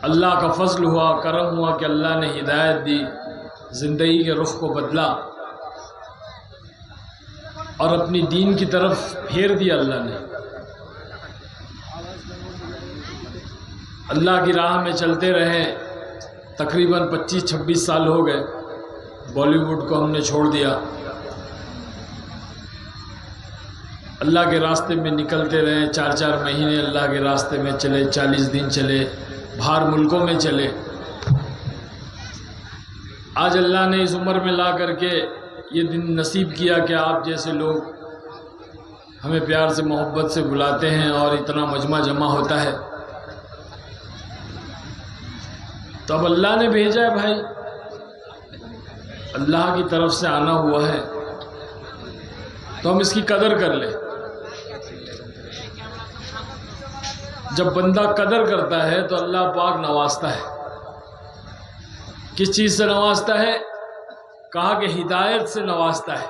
اللہ کا فضل ہوا، کرم ہوا کہ اللہ نے ہدایت دی، زندگی کے رخ کو بدلا اور اپنی دین کی طرف پھیر دیا اللہ نے۔ اللہ کی راہ میں چلتے رہے، تقریباً 25-26 سال ہو گئے، بالی ووڈ کو ہم نے چھوڑ دیا، اللہ کے راستے میں نکلتے رہے، 4 مہینے اللہ کے راستے میں چلے، 40 دن چلے، باہر ملکوں میں چلے۔ آج اللہ نے اس عمر میں لا کر کے یہ دن نصیب کیا کہ آپ جیسے لوگ ہمیں پیار سے محبت سے بلاتے ہیں اور اتنا مجمع جمع ہوتا ہے، تو اب اللہ نے بھیجا ہے بھائی، اللہ کی طرف سے آنا ہوا ہے تو ہم اس کی قدر کر لیں۔ جب بندہ قدر کرتا ہے تو اللہ پاک نوازتا ہے۔ کس چیز سے نوازتا ہے؟ کہا کہ ہدایت سے نوازتا ہے۔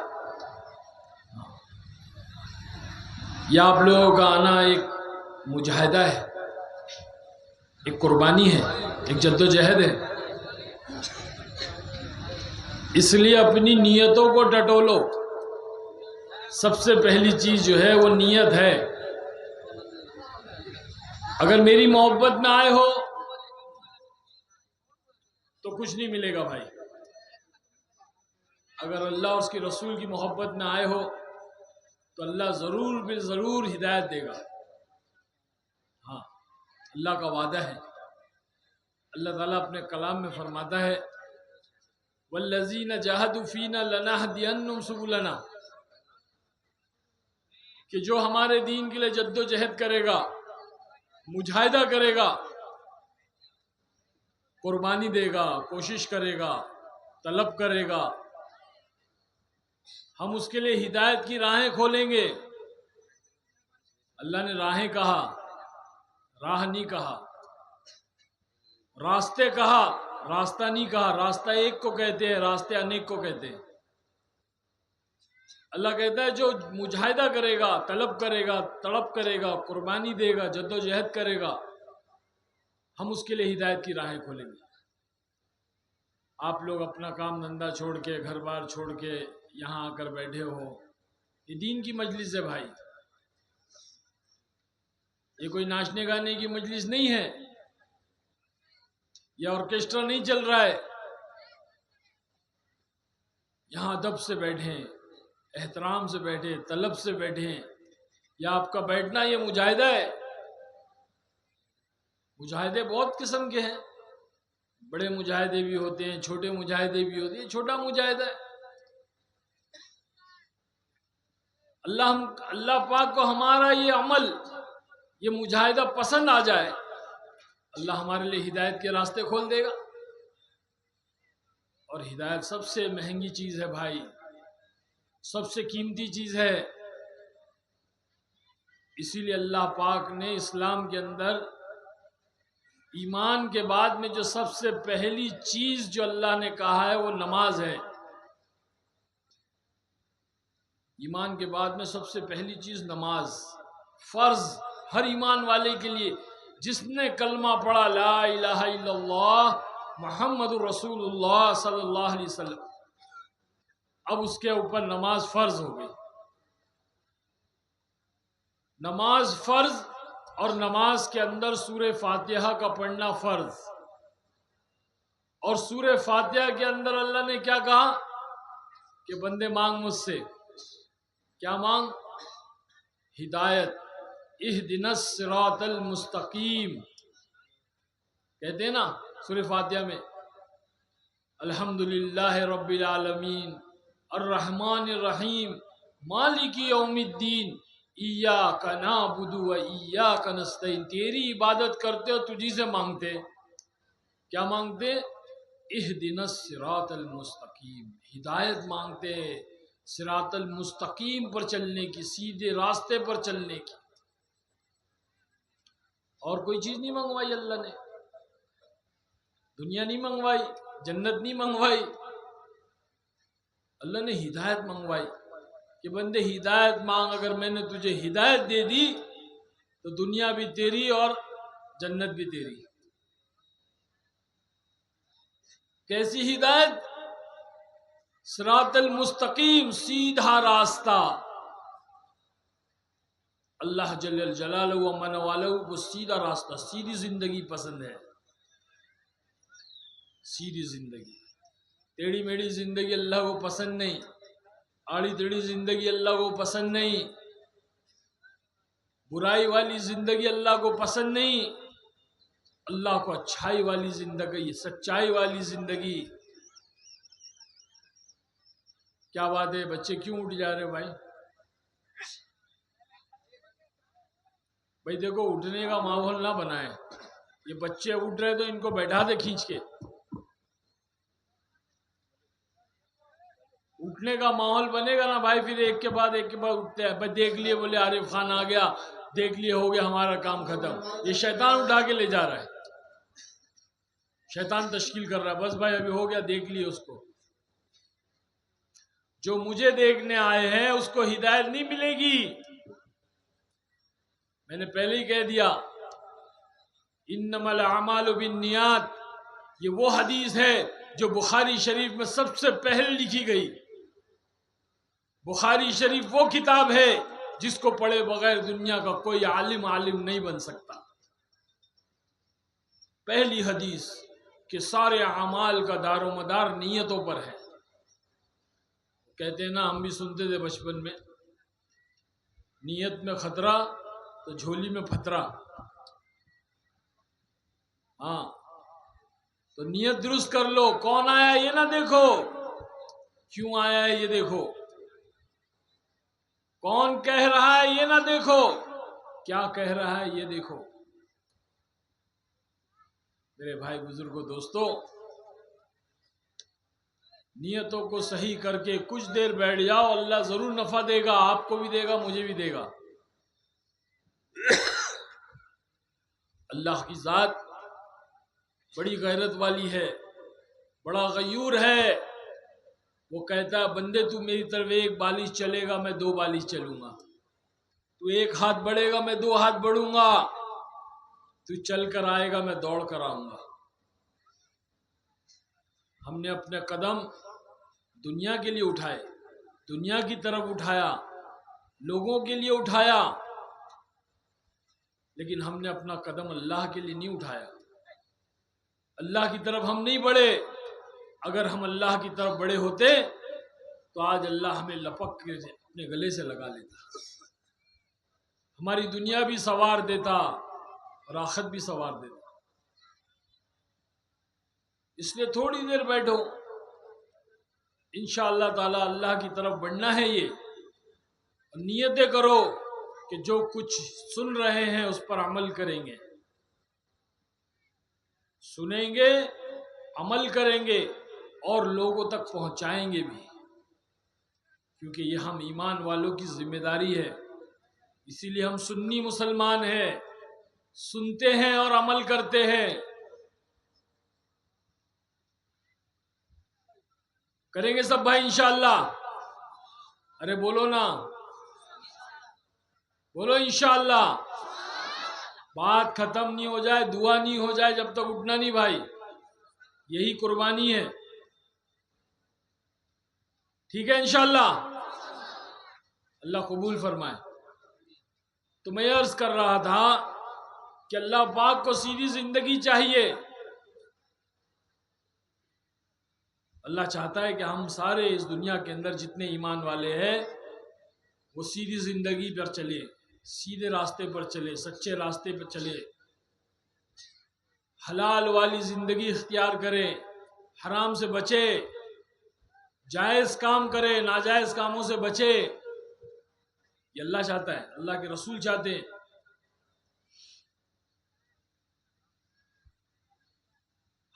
یہ آپ لوگوں کا آنا ایک مجاہدہ ہے، ایک قربانی ہے، ایک جد و جہد ہے۔ اس لیے اپنی نیتوں کو ٹٹولو۔ سب سے پہلی چیز جو ہے وہ نیت ہے۔ اگر میری محبت نہ آئے ہو تو کچھ نہیں ملے گا بھائی۔ اگر اللہ اور اس کے رسول کی محبت نہ آئے ہو تو اللہ ضرور ضرور ہدایت دے گا۔ ہاں، اللہ کا وعدہ ہے۔ اللہ تعالیٰ اپنے کلام میں فرماتا ہے وَالَّذِينَ جَاهَدُوا فِينَا لَنَهْدِيَنَّهُمْ سُبُلَنَا، کہ جو ہمارے دین کے لیے جد و جہد کرے گا، مجاہدہ کرے گا، قربانی دے گا، کوشش کرے گا، طلب کرے گا، ہم اس کے لیے ہدایت کی راہیں کھولیں گے۔ اللہ نے راہیں کہا، راہ نہیں کہا، راستے کہا، راستہ نہیں کہا۔ راستہ ایک کو کہتے ہیں، راستے انیک کو کہتے ہیں۔ اللہ کہتا ہے جو مجاہدہ کرے گا، طلب کرے گا، تڑپ کرے گا، قربانی دے گا، جد و جہد کرے گا، ہم اس کے لیے ہدایت کی راہیں کھولیں گے۔ آپ لوگ اپنا کام دھندا چھوڑ کے، گھر بار چھوڑ کے یہاں آ کر بیٹھے ہو، یہ دین کی مجلس ہے بھائی، یہ کوئی ناچنے گانے کی مجلس نہیں ہے، یہ آرکیسٹرا نہیں چل رہا ہے۔ یہاں ادب سے بیٹھیں، احترام سے بیٹھے، طلب سے بیٹھیں۔ یا آپ کا بیٹھنا یہ مجاہدہ ہے۔ مجاہدے بہت قسم کے ہیں، بڑے مجاہدے بھی ہوتے ہیں، چھوٹے مجاہدے بھی ہوتے ہیں۔ یہ چھوٹا مجاہدہ ہے۔ اللہ پاک کو ہمارا یہ عمل، یہ مجاہدہ پسند آ جائے، اللہ ہمارے لیے ہدایت کے راستے کھول دے گا۔ اور ہدایت سب سے مہنگی چیز ہے بھائی، سب سے قیمتی چیز ہے۔ اسی لیے اللہ پاک نے اسلام کے اندر ایمان کے بعد میں جو سب سے پہلی چیز جو اللہ نے کہا ہے وہ نماز ہے۔ ایمان کے بعد میں سب سے پہلی چیز نماز، فرض ہر ایمان والے کے لیے۔ جس نے کلمہ پڑھا لا الہ الا اللہ محمد رسول اللہ صلی اللہ علیہ وسلم، اب اس کے اوپر نماز فرض ہو گئی۔ نماز فرض، اور نماز کے اندر سورہ فاتحہ کا پڑھنا فرض۔ اور سورہ فاتحہ کے اندر اللہ نے کیا کہا کہ بندے مانگ مجھ سے، کیا مانگ؟ ہدایت۔ اہدنا الصراط المستقیم، کہتے ہیں نا سورہ فاتحہ میں الحمدللہ رب العالمین الرحمن الرحیم مالک یوم الدین ایاک نعبد و ایاک نستعین۔ تیری عبادت کرتے اور تجھی سے مانگتے، کیا مانگتے؟ اہدنا الصراط المستقیم، ہدایت مانگتے، صراط المستقیم پر چلنے کی، سیدھے راستے پر چلنے کی۔ اور کوئی چیز نہیں منگوائی اللہ نے، دنیا نہیں منگوائی، جنت نہیں منگوائی، اللہ نے ہدایت منگوائی کہ بندے ہدایت مانگ۔ اگر میں نے تجھے ہدایت دے دی تو دنیا بھی تیری اور جنت بھی تیری۔ کیسی ہدایت؟ صراط المستقیم، سیدھا راستہ۔ اللہ جل جلالہ و من والہ کو سیدھا راستہ، سیدھی زندگی پسند ہے، سیدھی زندگی۔ ٹیڑھی میڑھی زندگی اللہ کو پسند نہیں، آڑی تیڑھی زندگی اللہ کو پسند نہیں، برائی والی زندگی اللہ کو پسند نہیں۔ اللہ کو اچھائی والی زندگی، سچائی والی زندگی۔ کیا بات ہے، بچے کیوں اٹھ جا رہے بھائی؟ بھائی دیکھو، اٹھنے کا ماحول نہ بنائے، یہ بچے اٹھ رہے تو ان کو بیٹھا دے کھینچ کے۔ اٹھنے کا ماحول بنے گا نا بھائی، پھر ایک کے بعد اٹھتے ہیں۔ بھائی دیکھ لیے، بولے عارف خان آ گیا، دیکھ لیے، ہو گیا ہمارا کام ختم۔ یہ شیطان اٹھا کے لے جا رہا ہے، شیطان تشکیل کر رہا ہے، بس بھائی ابھی ہو گیا، دیکھ لیے اس کو۔ جو مجھے دیکھنے آئے ہیں اس کو ہدایت نہیں ملے گی۔ میں نے پہلے ہی کہہ دیا، انما الاعمال بالنیات، یہ وہ حدیث ہے جو بخاری شریف میں سب سے پہلے لکھی گئی۔ بخاری شریف وہ کتاب ہے جس کو پڑھے بغیر دنیا کا کوئی عالم نہیں بن سکتا۔ پہلی حدیث کہ سارے اعمال کا دار و مدار نیتوں پر ہے۔ کہتے ہیں نا، ہم بھی سنتے تھے بچپن میں، نیت میں خطرہ تو جھولی میں پھترا۔ ہاں، تو نیت درست کر لو، کون آیا یہ نہ دیکھو، کیوں آیا ہے یہ دیکھو، کون کہہ رہا ہے یہ نہ دیکھو، کیا کہہ رہا ہے یہ دیکھو۔ میرے بھائی بزرگوں، دوستو، نیتوں کو صحیح کر کے کچھ دیر بیٹھ جاؤ، اللہ ضرور نفع دے گا، آپ کو بھی دے گا، مجھے بھی دے گا۔ اللہ کی ذات بڑی غیرت والی ہے، بڑا غیور ہے۔ وہ کہتا ہے، بندے تو میری طرف ایک بالش چلے گا، میں 2 بالش چلوں گا، تو 1 ہاتھ بڑھے گا، میں 2 ہاتھ بڑھوں گا، تو چل کر آئے گا، میں دوڑ کر آؤں گا۔ ہم نے اپنے قدم دنیا کے لیے اٹھائے، دنیا کی طرف اٹھایا، لوگوں کے لیے اٹھایا، لیکن ہم نے اپنا قدم اللہ کے لیے نہیں اٹھایا، اللہ کی طرف ہم نہیں بڑھے۔ اگر ہم اللہ کی طرف بڑے ہوتے تو آج اللہ ہمیں لپک کے اپنے گلے سے لگا لیتا، ہماری دنیا بھی سنوار دیتا اور آخرت بھی سنوار دیتا۔ اس لیے تھوڑی دیر بیٹھو، انشاءاللہ تعالی اللہ کی طرف بڑھنا ہے یہ، اور نیتیں کرو کہ جو کچھ سن رہے ہیں اس پر عمل کریں گے، سنیں گے، عمل کریں گے اور لوگوں تک پہنچائیں گے بھی، کیونکہ یہ ہم ایمان والوں کی ذمہ داری ہے۔ اسی لیے ہم سنی مسلمان ہیں، سنتے ہیں اور عمل کرتے ہیں۔ کریں گے سب بھائی انشاءاللہ؟ ارے بولو نا، بولو انشاءاللہ۔ بات ختم نہیں ہو جائے، دعا نہیں ہو جائے جب تک اٹھنا نہیں بھائی، یہی قربانی ہے، ٹھیک ہے انشاءاللہ؟ اللہ قبول فرمائے۔ تو میں عرض کر رہا تھا کہ اللہ پاک کو سیدھی زندگی چاہیے۔ اللہ چاہتا ہے کہ ہم سارے اس دنیا کے اندر جتنے ایمان والے ہیں وہ سیدھی زندگی پر چلے، سیدھے راستے پر چلے، سچے راستے پر چلے، حلال والی زندگی اختیار کرے، حرام سے بچے، جائز کام کرے، ناجائز کاموں سے بچے۔ یہ اللہ چاہتا ہے، اللہ کے رسول چاہتے ہیں۔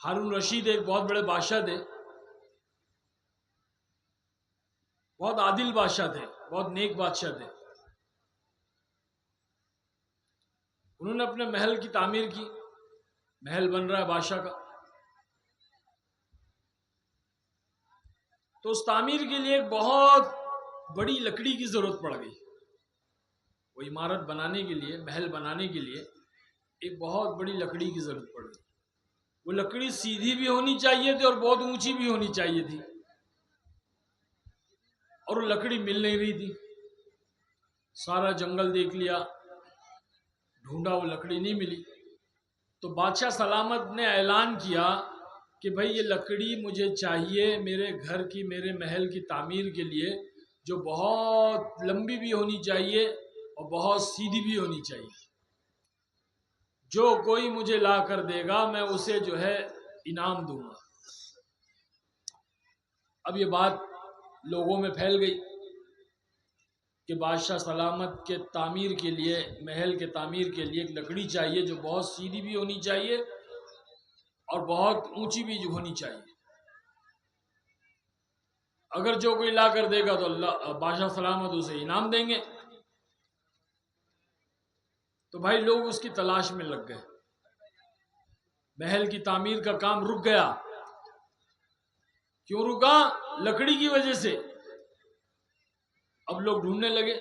ہارون رشید ایک بہت بڑے بادشاہ تھے، بہت عادل بادشاہ تھے، بہت نیک بادشاہ تھے۔ انہوں نے اپنے محل کی تعمیر کی، محل بن رہا ہے بادشاہ کا، تو اس تعمیر کے لیے ایک بہت بڑی لکڑی کی ضرورت پڑ گئی۔ وہ عمارت بنانے کے لیے، محل بنانے کے لیے ایک بہت بڑی لکڑی کی ضرورت پڑ گئی۔ وہ لکڑی سیدھی بھی ہونی چاہیے تھی اور بہت اونچی بھی ہونی چاہیے تھی، اور وہ لکڑی مل نہیں رہی تھی۔ سارا جنگل دیکھ لیا، ڈھونڈا، وہ لکڑی نہیں ملی۔ تو بادشاہ سلامت نے اعلان کیا کہ بھائی یہ لکڑی مجھے چاہیے میرے گھر کی، میرے محل کی تعمیر کے لیے، جو بہت لمبی بھی ہونی چاہیے اور بہت سیدھی بھی ہونی چاہیے۔ جو کوئی مجھے لا کر دے گا میں اسے جو ہے انعام دوں گا۔ اب یہ بات لوگوں میں پھیل گئی کہ بادشاہ سلامت کے تعمیر کے لیے، محل کے تعمیر کے لیے ایک لکڑی چاہیے جو بہت سیدھی بھی ہونی چاہیے اور بہت اونچی بھی ہونی چاہیے۔ اگر جو کوئی لا کر دے گا تو اللہ بادشاہ سلامت اسے انعام دیں گے۔ تو بھائی لوگ اس کی تلاش میں لگ گئے، محل کی تعمیر کا کام رک گیا۔ کیوں رکا؟ لکڑی کی وجہ سے۔ اب لوگ ڈھونڈنے لگے،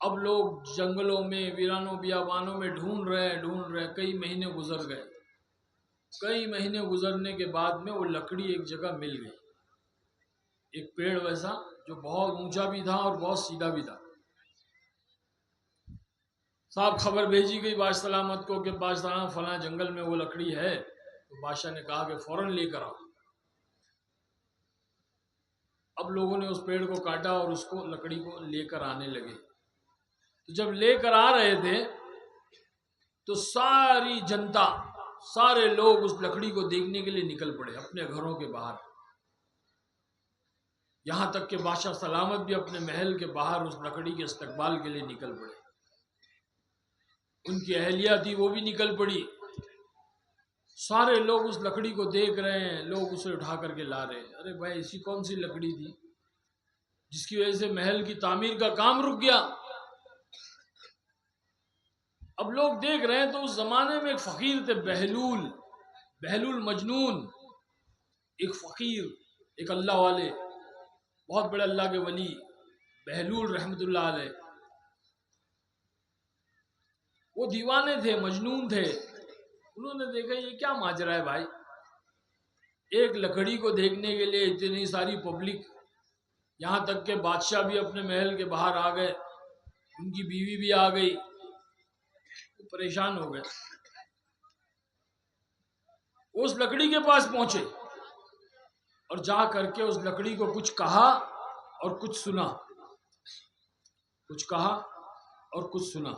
اب لوگ جنگلوں میں، ویرانوں بیابانوں میں ڈھونڈ رہے، کئی مہینے گزر گئے۔ کئی مہینے گزرنے کے بعد میں وہ لکڑی ایک جگہ مل گئی، ایک پیڑ ویسا جو بہت اونچا بھی تھا اور بہت سیدھا بھی تھا۔ صاحب خبر بھیجی گئی بادشاہ سلامت کو کہ بادشاہ سلامت فلاں جنگل میں وہ لکڑی ہے۔ تو بادشاہ نے کہا کہ فوراً لے کر آؤ۔ اب لوگوں نے اس پیڑ کو کاٹا اور اس کو، لکڑی کو لے کر آنے لگے۔ تو جب لے کر آ رہے تھے تو ساری جنتا، سارے لوگ اس لکڑی کو دیکھنے کے لیے نکل پڑے اپنے گھروں کے باہر۔ یہاں تک کہ بادشاہ سلامت بھی اپنے محل کے باہر اس لکڑی کے استقبال کے لیے نکل پڑے۔ ان کی اہلیہ تھی وہ بھی نکل پڑی۔ سارے لوگ اس لکڑی کو دیکھ رہے ہیں، لوگ اسے اٹھا کر کے لا رہے ہیں۔ ارے بھائی ایسی کون سی لکڑی تھی جس کی وجہ سے محل کی تعمیر کا کام رک گیا؟ اب لوگ دیکھ رہے ہیں تو اس زمانے میں ایک فقیر تھے، بہلول مجنون، ایک فقیر، ایک اللہ والے، بہت بڑے اللہ کے ولی، بہلول رحمت اللہ علیہ۔ وہ دیوانے تھے، مجنون تھے۔ انہوں نے دیکھا یہ کیا ماجرا ہے بھائی، ایک لکڑی کو دیکھنے کے لیے اتنی ساری پبلک، یہاں تک کہ بادشاہ بھی اپنے محل کے باہر آ گئے، ان کی بیوی بھی آ گئی، پریشان ہو گئے۔ اس لکڑی کے پاس پہنچے اور جا کر کے اس لکڑی کو کچھ کہا اور کچھ سنا، کچھ کہا اور کچھ سنا۔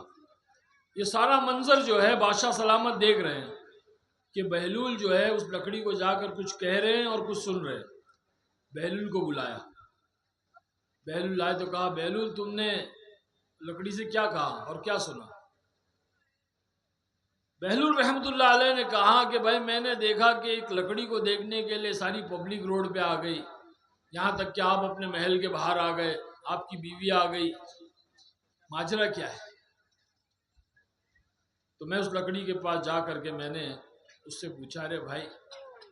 یہ سارا منظر جو ہے بادشاہ سلامت دیکھ رہے ہیں کہ بہلول جو ہے اس لکڑی کو جا کر کچھ کہہ رہے ہیں اور کچھ سن رہے ہیں۔ بہلول کو بلایا، بہلول آئے تو کہا بہلول تم نے لکڑی سے کیا کہا اور کیا سنا؟ بہلول رحمت اللہ علیہ نے کہا کہ بھائی میں نے دیکھا کہ ایک لکڑی کو دیکھنے کے لیے ساری پبلک روڈ پہ آ گئی، یہاں تک کہ آپ اپنے محل کے باہر آ گئے، آپ کی بیوی آ گئی، ماجرا کیا ہے؟ تو میں اس لکڑی کے پاس جا کر کے میں نے اس سے پوچھا ارے بھائی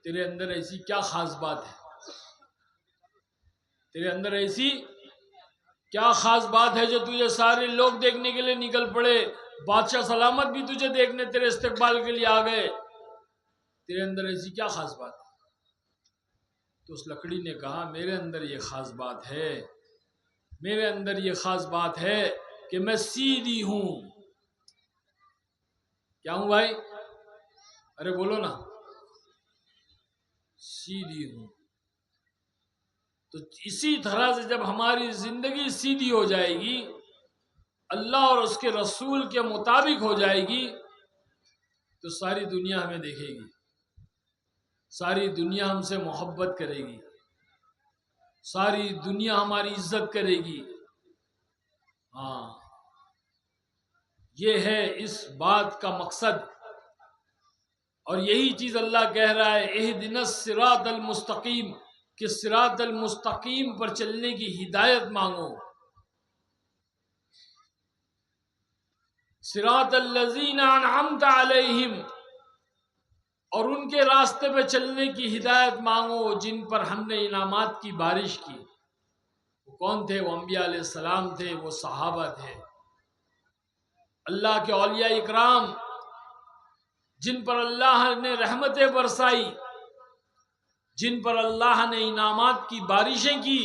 تیرے اندر ایسی کیا خاص بات ہے، تیرے اندر ایسی کیا خاص بات ہے جو تجھے سارے لوگ دیکھنے کے لیے نکل پڑے، بادشاہ سلامت بھی تجھے دیکھنے تیرے استقبال کے لیے آ گئے، تیرے اندر ایسی کیا خاص بات ہے؟ تو اس لکڑی نے کہا میرے اندر یہ خاص بات ہے، میرے اندر یہ خاص بات ہے کہ میں سیدھی ہوں۔ کیا ہوں بھائی؟ ارے بولو نا، سیدھی ہوں۔ تو اسی طرح سے جب ہماری زندگی سیدھی ہو جائے گی، اللہ اور اس کے رسول کے مطابق ہو جائے گی، تو ساری دنیا ہمیں دیکھے گی، ساری دنیا ہم سے محبت کرے گی، ساری دنیا ہماری عزت کرے گی۔ ہاں، یہ ہے اس بات کا مقصد، اور یہی چیز اللہ کہہ رہا ہے اہدنا الصراط المستقیم، کہ صراط المستقیم پر چلنے کی ہدایت مانگو۔ صراط الذین انعمت علیہم، اور ان کے راستے پہ چلنے کی ہدایت مانگو جن پر ہم نے انعامات کی بارش کی۔ وہ کون تھے؟ وہ انبیاء علیہ السلام تھے، وہ صحابہ تھے، اللہ کے اولیاء اکرام، جن پر اللہ نے رحمتیں برسائی، جن پر اللہ نے انعامات کی بارشیں کی،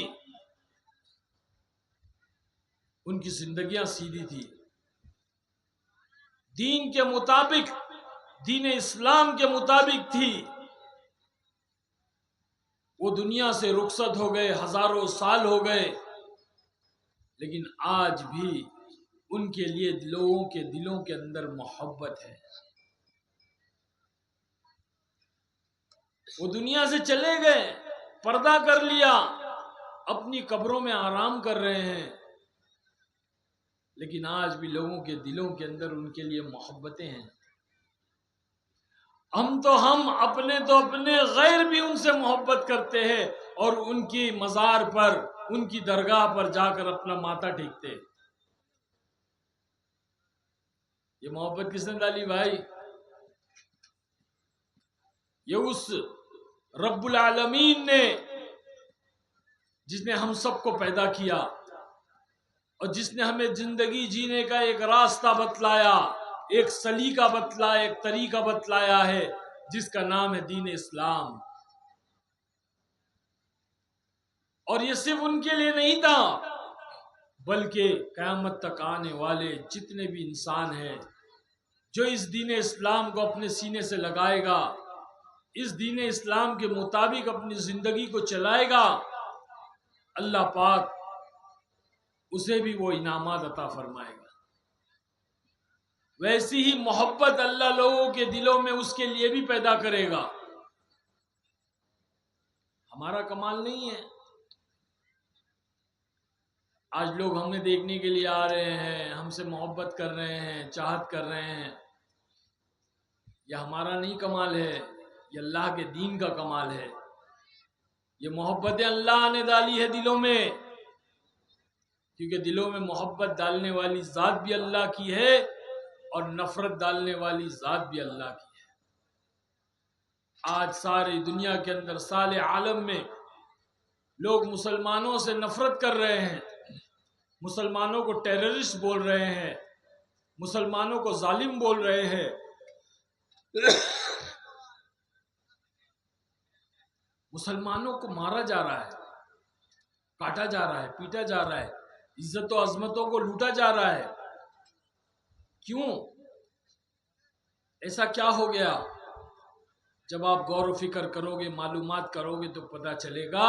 ان کی زندگیاں سیدھی تھی، دین کے مطابق، دین اسلام کے مطابق تھی۔ وہ دنیا سے رخصت ہو گئے، ہزاروں سال ہو گئے، لیکن آج بھی ان کے لیے لوگوں کے دلوں کے اندر محبت ہے۔ وہ دنیا سے چلے گئے، پردہ کر لیا، اپنی قبروں میں آرام کر رہے ہیں، لیکن آج بھی لوگوں کے دلوں کے اندر ان کے لیے محبتیں ہیں۔ ہم اپنے غیر بھی ان سے محبت کرتے ہیں، اور ان کی مزار پر، ان کی درگاہ پر جا کر اپنا ماتھا ٹیکتے ہیں۔ یہ محبت کس نے ڈالی بھائی؟ یہ اس رب العالمین نے، جس نے ہم سب کو پیدا کیا اور جس نے ہمیں زندگی جینے کا ایک راستہ بتلایا، ایک سلیقہ بتلایا، ایک طریقہ بتلایا ہے، جس کا نام ہے دین اسلام۔ اور یہ صرف ان کے لیے نہیں تھا، بلکہ قیامت تک آنے والے جتنے بھی انسان ہیں، جو اس دین اسلام کو اپنے سینے سے لگائے گا، اس دین اسلام کے مطابق اپنی زندگی کو چلائے گا، اللہ پاک اسے بھی وہ انعامات عطا فرمائے گا۔ ویسی ہی محبت اللہ لوگوں کے دلوں میں اس کے لیے بھی پیدا کرے گا۔ ہمارا کمال نہیں ہے۔ آج لوگ ہمیں دیکھنے کے لیے آ رہے ہیں، ہم سے محبت کر رہے ہیں، چاہت کر رہے ہیں، یہ ہمارا نہیں کمال ہے، یہ اللہ کے دین کا کمال ہے۔ یہ محبتیں اللہ نے ڈالی ہے دلوں میں، کیونکہ دلوں میں محبت ڈالنے والی ذات بھی اللہ کی ہے، اور نفرت ڈالنے والی ذات بھی اللہ کی ہے۔ آج ساری دنیا کے اندر، سارے عالم میں لوگ مسلمانوں سے نفرت کر رہے ہیں، مسلمانوں کو ٹیررسٹ بول رہے ہیں، مسلمانوں کو ظالم بول رہے ہیں، مسلمانوں کو مارا جا رہا ہے، کاٹا جا رہا ہے، پیٹا جا رہا ہے، عزت و عظمتوں کو لوٹا جا رہا ہے۔ کیوں؟ ایسا کیا ہو گیا؟ جب آپ غور و فکر کرو گے، معلومات کرو گے، تو پتہ چلے گا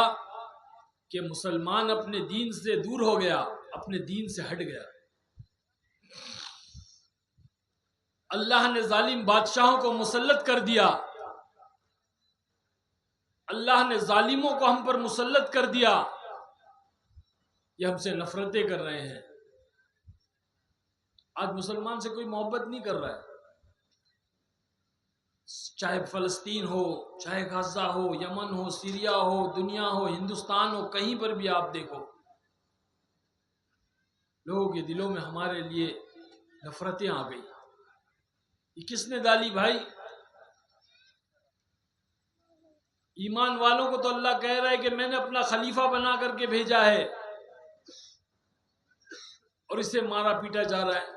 کہ مسلمان اپنے دین سے دور ہو گیا، اپنے دین سے ہٹ گیا۔ اللہ نے ظالم بادشاہوں کو مسلط کر دیا، اللہ نے ظالموں کو ہم پر مسلط کر دیا، یہ ہم سے نفرتیں کر رہے ہیں۔ آج مسلمان سے کوئی محبت نہیں کر رہا ہے، چاہے فلسطین ہو، چاہے غزہ ہو، یمن ہو، سیریا ہو، دنیا ہو، ہندوستان ہو، کہیں پر بھی آپ دیکھو، لوگوں کے دلوں میں ہمارے لیے نفرتیں آ گئی۔ یہ کس نے ڈالی بھائی؟ ایمان والوں کو تو اللہ کہہ رہا ہے کہ میں نے اپنا خلیفہ بنا کر کے بھیجا ہے، اور اسے مارا پیٹا جا رہا ہے۔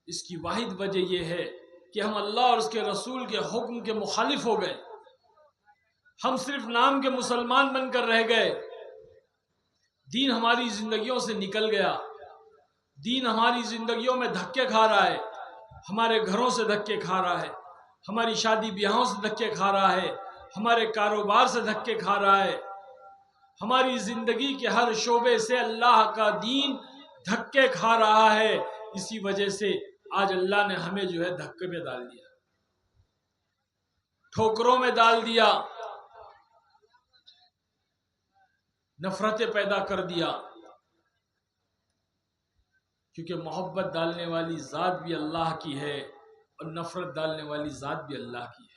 اس کی واحد وجہ یہ ہے کہ ہم اللہ اور اس کے رسول کے حکم کے مخالف ہو گئے، ہم صرف نام کے مسلمان بن کر رہ گئے، دین ہماری زندگیوں سے نکل گیا، دین ہماری زندگیوں میں دھکے کھا رہا ہے، ہمارے گھروں سے دھکے کھا رہا ہے، ہماری شادی بیاہوں سے دھکے کھا رہا ہے، ہمارے کاروبار سے دھکے کھا رہا ہے، ہماری زندگی کے ہر شعبے سے اللہ کا دین دھکے کھا رہا ہے۔ اسی وجہ سے آج اللہ نے ہمیں جو ہے دھکے میں ڈال دیا، ٹھوکروں میں ڈال دیا، نفرتیں پیدا کر دیا، کیونکہ محبت ڈالنے والی ذات بھی اللہ کی ہے، اور نفرت ڈالنے والی ذات بھی اللہ کی ہے۔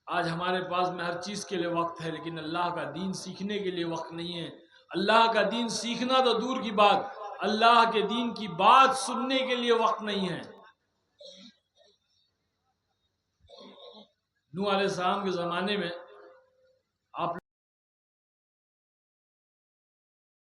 آج ہمارے پاس میں ہر چیز کے لیے وقت ہے، لیکن اللہ کا دین سیکھنے کے لیے وقت نہیں ہے۔ اللہ کا دین سیکھنا تو دور کی بات، اللہ کے دین کی بات سننے کے لیے وقت نہیں ہے۔ نوح علیہ السلام کے زمانے میں